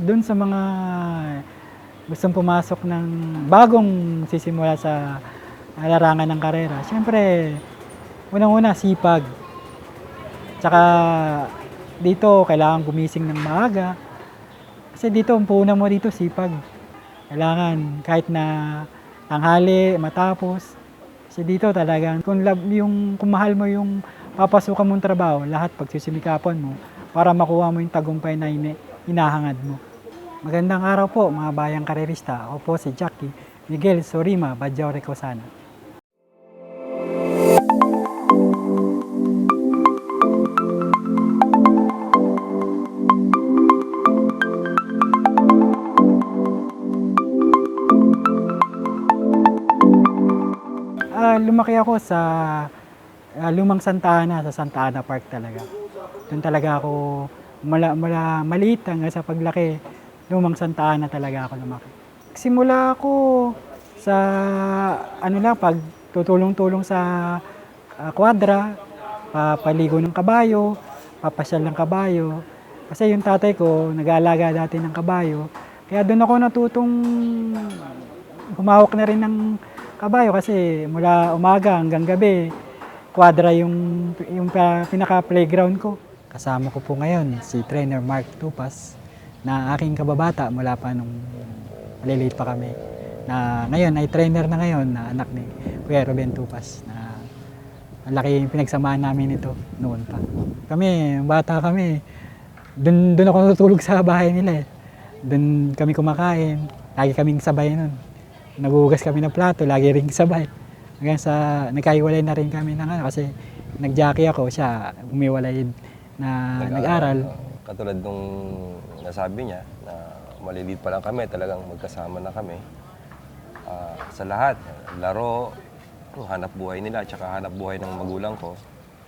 Do'n sa mga gustong pumasok ng bagong sisimula sa larangan ng karera, siyempre unang-una sipag. Tsaka dito kailangan gumising ng maaga, kasi dito ang puhunan mo dito sipag. Kailangan kahit na tanghali matapos, kasi dito talagang kung mahal mo yung papasukan mong trabaho, lahat pagsisimikapan mo para makuha mo yung tagumpay na hinahangad mo. Magandang araw po mga bayang karerista. Ako po si Jackie Miguel Sorima Badjao Recosana. Lumaki ako sa Lumang Santa Ana, sa Santa Ana Park talaga. Doon talaga ako mula maliit hanggang sa paglaki, Lumang Santa Ana talaga ako lumaki. Simula ako sa pagtutulong-tulong sa kwadra, papaligo ng kabayo, papasyal ng kabayo. Kasi yung tatay ko nag-aalaga dati ng kabayo. Kaya doon ako natutong humawak na rin ng kabayo kasi mula umaga hanggang gabi, kwadra yung pinaka-playground ko. Kasama ko po ngayon si Trainer Mark Tupas na aking kababata mula pa nung maliliit pa kami. Na ngayon ay trainer na ngayon na anak ni Kuya Ruben Tupas na ang laki yung pinagsamaan namin ito noon pa. Kami, bata kami, doon ako natutulog sa bahay nila eh. Doon kami kumakain, lagi kaming sabay nun. Naguhugas kami ng plato, lagi rin sabay. Hanggang sa nagkahiwalay na rin kami kasi nag-jockey ako, siya umiwalay na nag-aral. Katulad nung nasabi niya na maliliit pa lang kami, talagang magkasama na kami. Sa lahat, laro, hanap buhay nila, tsaka hanap buhay ng magulang ko,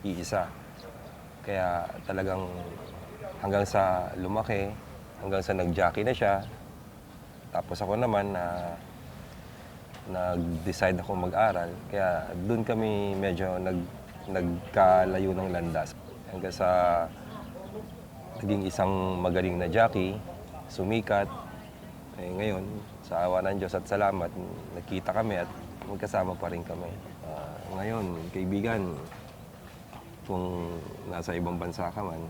iisa. Kaya talagang hanggang sa lumaki, hanggang sa nag-jockey na siya, tapos ako naman nag-decide ako mag-aral. Kaya doon kami medyo nagkalayo ng landas. Hanggang sa naging isang magaling na jockey, sumikat. Ngayon, sa awa ng Diyos at salamat, nakita kami at magkasama pa rin kami. Ngayon, kaibigan, kung nasa ibang bansa ka man,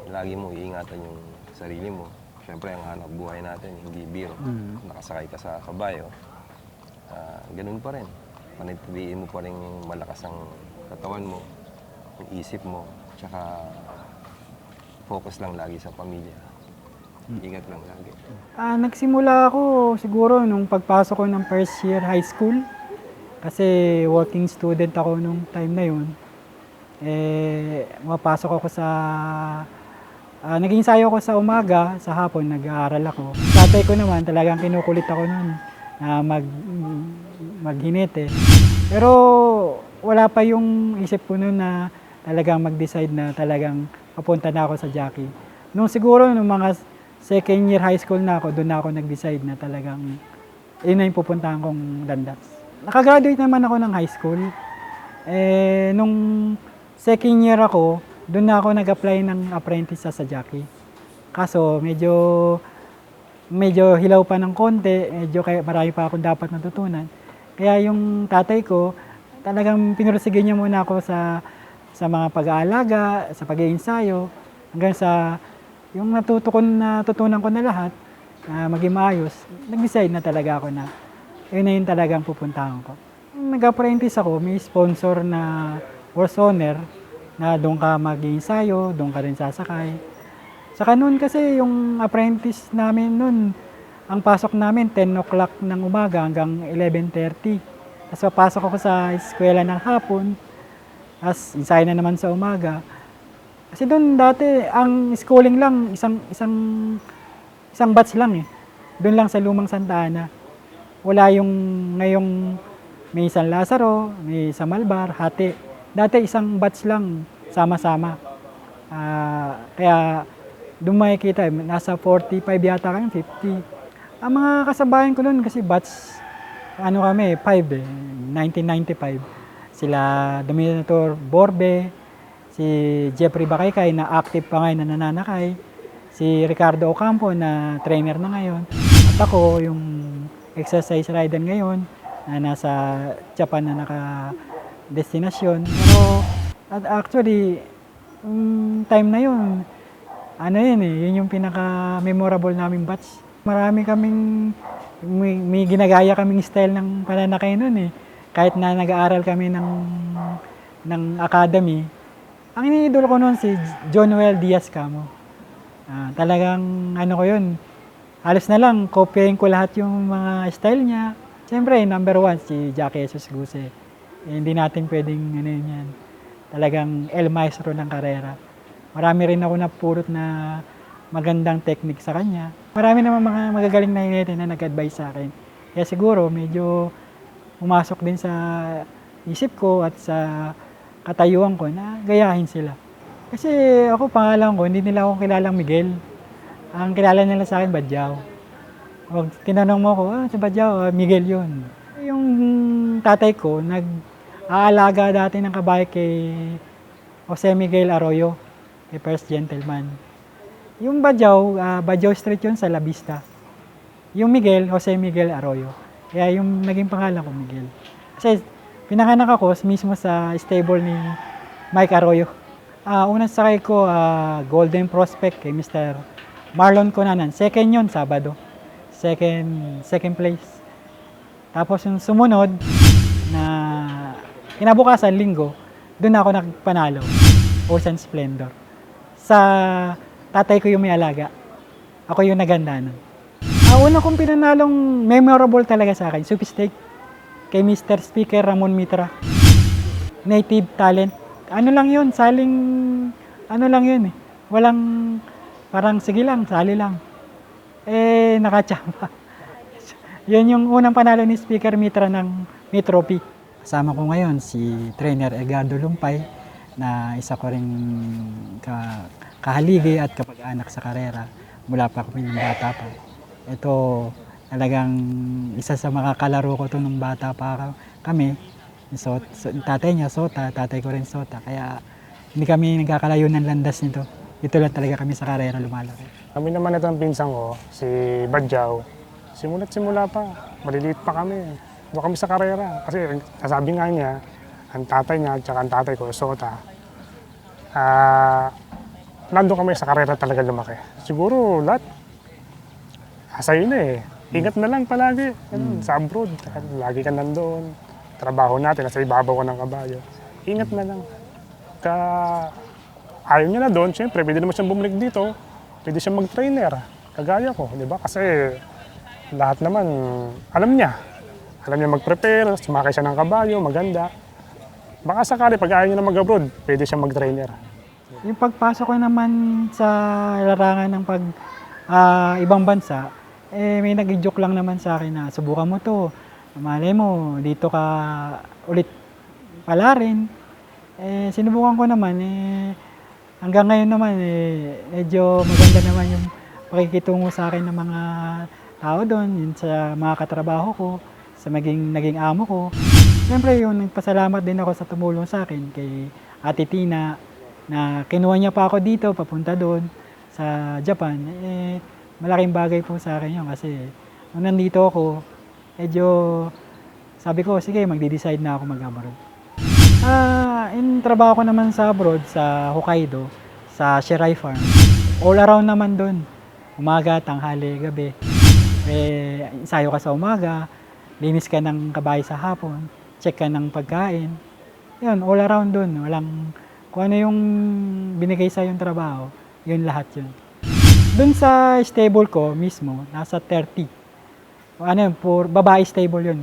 lagi mo iingatan yung sarili mo. Siyempre, ang hanap buhay natin, hindi biro. Nakasakay ka sa kabayo. Ganun pa rin. Panatiliin mo pa rin malakas ang katawan mo, yung isip mo, tsaka focus lang lagi sa pamilya. Ingat lang lagi. Nagsimula ako siguro nung pagpasok ko ng first year high school. Kasi working student ako nung time na yun. Mapasok ako naging sayo ko sa umaga, sa hapon nag-aaral ako. Tatay ko naman talagang kinukulit ako nun na maghinete. Pero wala pa yung isip ko nun na talagang mag-decide na talagang papunta na ako sa jockey. Siguro nung mga second year high school na ako, doon na ako nag-decide na talagang yun na yung pupuntahan kong landas. Nakagraduate naman ako ng high school. Nung second year ako, doon na ako nag-apply ng apprentice sa jockey. Kaso medyo hilaw pa ng konti, medyo marami pa akong dapat natutunan. Kaya yung tatay ko, talagang pinursige niya muna ako sa mga pag-aalaga, sa pag-iensayo, hanggang sa yung natutunan ko na lahat, maging maayos, nag-decide na talaga ako na yun na yung talagang pupuntahan ko. Nag-apprentice ako, may sponsor na horse owner na doon ka mag-iensayo, doon ka rin sasakay. Saka noon kasi yung apprentice namin noon, ang pasok namin 10 o'clock ng umaga hanggang 11:30. Tapos papasok ako sa eskwela ng hapon, tapos ensayo na naman sa umaga. Kasi doon dati, ang schooling lang, isang batch lang eh. Doon lang sa Lumang Santa Ana. Wala yung ngayong may San Lazaro, may sa Malbar, Hati. Dati isang batch lang, sama-sama. Kaya doon makikita, nasa 45 yata kami, 50. Ang mga kasabayan ko noon kasi batch, kami, 5 eh, 1995. Sila Dominator Borbe, si Jeffrey Bakaykay na active pa ngayon na nananakay, si Ricardo Ocampo na trainer na ngayon. At ako yung exercise rider ngayon na nasa Japan na naka-destinasyon. Pero at actually, time na yun, ano yun eh, yun yung pinaka-memorable naming batch. Marami kaming, may ginagaya kaming style ng pananakay nun eh. Kahit na nag-aaral kami ng academy, ang iniidolo ko noon si John Noel Diaz Camo. Talagang ano ko yun, halos na lang, kopyahin ko lahat yung mga style niya. Siyempre, number 1, si Jackie Jesus Guse. Hindi natin pwedeng ano yun yan. Talagang El Maestro ng karera. Marami rin ako napulot na magandang technique sa kanya. Marami naman mga magagaling na hinete na nag-advise sa akin. Kaya siguro medyo pumasok din sa isip ko at sa katayuan ko na gayahin sila. Kasi ako, pangalan ko, hindi nila ako kilalang Miguel. Ang kilala nila sa akin, Badyaw. Pag tinanong mo ko, si Badyaw, Miguel yun. Yung tatay ko, nag-aalaga dati ng kabayo kay Jose Miguel Arroyo, kay First Gentleman. Yung Badyaw, Badyaw Street yun sa La Vista. Yung Miguel, Jose Miguel Arroyo. Kaya yung naging pangalan ko, Miguel. Kasi pinanganak ako mismo sa stable ni Mike Arroyo. Unang sakay ko, Golden Prospect kay Mr. Marlon Conanan. Second yun, Sabado. Second place. Tapos yung sumunod na kinabukasan, Linggo, doon ako nagpanalo. Ocean Splendor. Sa tatay ko yung may alaga. Ako yung naganda nun. Una kong pinanalong memorable talaga sa akin, Soupy Steak. Kay Mr. Speaker Ramon Mitra. Native talent. Ano lang yun, saling, ano lang yun eh. Walang, parang sige lang, sali lang. Nakachamba. Yun yung unang panalo ni Speaker Mitra ng Metro P. Kasama ko ngayon si Trainer Edgardo Lumpay na isa ko ring kahaligi at kapag-anak sa karera mula pa kami ng bata pa. Ito talagang isa sa mga kalaro ko to nung bata pa kami. So, tatay niya Sota, tatay ko rin Sota. Kaya hindi kami nagkakalayo ng landas nito. Ito lang talaga kami sa karera lumalaki. Kami naman ito ang pinsang ko, si Badyaw. Simula pa, maliliit pa kami. Doon kami sa karera. Kasi sasabi nga niya, ang tatay niya at ang tatay ko, Sota. Nandun kami sa karera talaga lumaki. Siguro lahat, sa'yo na eh. Ingat na lang palagi. Sa abroad, lagi ka nandun. Trabaho natin, nasa ibabaw ko ng kabayo. Ingat na lang. Ayaw niya na doon, siyempre, pwede naman siyang bumalik dito. Pwede siyang mag-trainer. Kagaya ko, di ba? Kasi lahat naman, alam niya. Alam niya mag-prepare, sumakay siya ng kabayo, maganda. Baka sakali, pag ayaw niya na mag-abroad, pwede siyang mag-trainer. Yung pagpasok ko naman sa larangan ng ibang bansa, may nag-joke lang naman sa akin na subukan mo to. Malay mo, dito ka ulit pala rin. Sinubukan ko naman, hanggang ngayon naman, medyo maganda naman yung pakikitungo sa akin ng mga tao doon, yun sa mga katrabaho ko, sa naging amo ko. Siyempre, yung nagpasalamat din ako sa tumulong sa akin kay Ate Tina, na kinuha niya pa ako dito, papunta doon sa Japan. Malaking bagay po sa akin yun kasi nung nandito ako, medyo sabi ko, sige, magde-decide na ako mag-abroad. In trabaho ko naman sa abroad, sa Hokkaido, sa Shirai Farm. All around naman doon. Umaga, tanghali, gabi. Ensayo ka sa umaga, linis ka ng kabayo sa hapon, check ka ng pagkain. Yun, all around doon. Walang, kung ano yung binigay sa yung trabaho, yun lahat yun. Doon sa stable ko mismo, nasa 30. Ano yun, babae stable yun,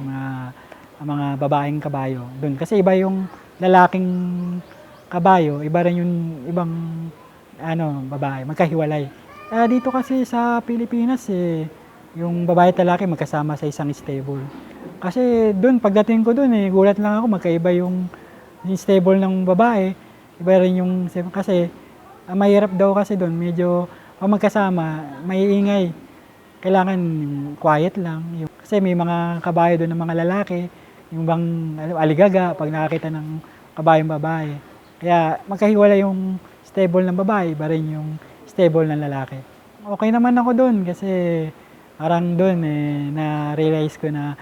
mga babaeng kabayo. Doon. Kasi iba yung lalaking kabayo, iba rin yung ibang babae, magkahiwalay. Dito kasi sa Pilipinas, yung babae at lalaki magkasama sa isang stable. Kasi doon, pagdating ko doon, gulat lang ako, magkaiba yung stable ng babae, iba rin yung, kasi mahirap daw kasi doon, medyo pag magkasama, may ingay. Kailangan quiet lang. Kasi may mga kabayo doon ng mga lalaki, yung bang aligaga pag nakakita ng kabayong babae. Kaya magkahiwala yung stable ng babae, iba rin yung stable ng lalaki. okay naman ako do'n kasi parang do'n, na-realize ko na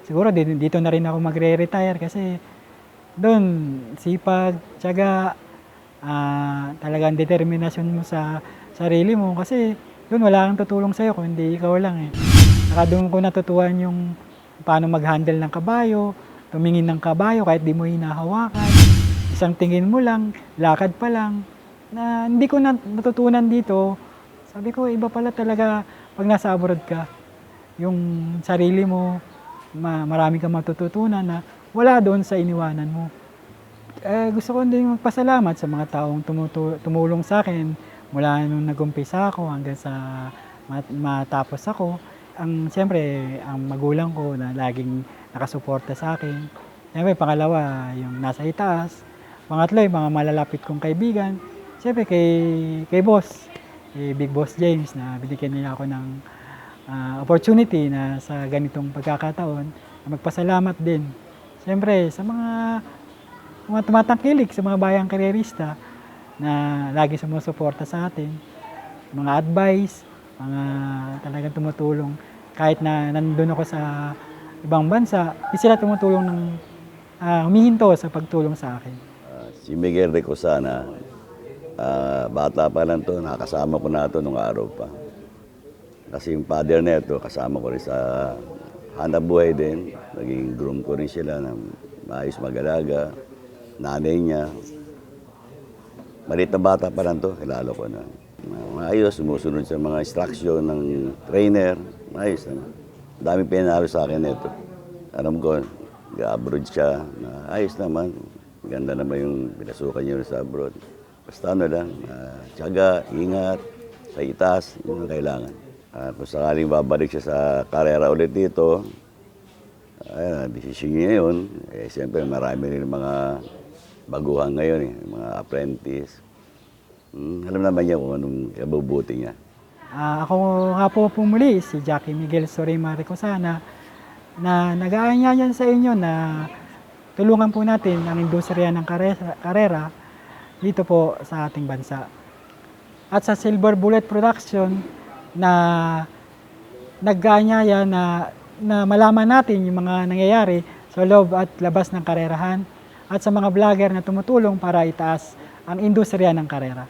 siguro dito na rin ako magre-retire kasi do'n sipag, tiyaga, talagang determinasyon mo sa sarili mo kasi do'n wala kang tutulong sa'yo kundi ikaw lang, eh. Saka do'n ko natutuhan yung paano mag-handle ng kabayo, tumingin ng kabayo kahit di mo hinahawakan. Isang tingin mo lang, lakad pa lang, na hindi ko natutunan dito. Sabi ko, iba pala talaga pag nasa abroad ka. Yung sarili mo, marami kang matututunan na wala doon sa iniwanan mo. Gusto ko din magpasalamat sa mga taong tumulong sa akin mula nung nag-umpisa ako hanggang sa matapos ako. Siyempre, ang magulang ko na laging nakasuporta sa akin. Siyempre, pangalawa, yung nasa itaas. Pangatlo, yung mga malalapit kong kaibigan. Siyempre, kay boss, Big Boss James, na binigyan niya ako ng opportunity na sa ganitong pagkakataon, na magpasalamat din. Siyempre, sa mga tumatangkilik, sa mga bayang karerista na lagi sumusuporta sa atin, mga advice, mga talagang tumutulong. Kahit na nandun ako sa ibang bansa, di sila tumutulong ng humihinto sa pagtulong sa akin. Si Miguel Recosana, bata pa lang to, nakasama ko na ito nung araw pa. Kasi yung father na ito, kasama ko rin sa hanap buhay din. Naging groom ko rin sila ng maayos mag-alaga. Nanay niya. Maliit na bata pa lang to, kilala ko na. Maayos, sumusunod sa mga instruction ng trainer. Maayos naman. Dami pinanalo sa akin nito. Alam ko, nag-abroad siya. Ayos naman. Ganda naman yung pinasukan niya sa abroad. Basta ano lang, tiyaga, ingat, sa itaas, yun ang kailangan. At kung sakaling babalik siya sa karera ulit dito, desisyon niya yun. Siyempre, marami rin mga baguhan ngayon, mga apprentice. Alam naman niya kung anong kabubuti niya. Ako nga po muli, si Jackie Miguel Sorima Recosana, na nag-aanyayan sa inyo na tulungan po natin ang industriya ng karera dito po sa ating bansa. At sa Silver Bullet Production na nag-aanyaya na malaman natin yung mga nangyayari sa loob at labas ng karerahan at sa mga vlogger na tumutulong para itaas ang industriya ng karera.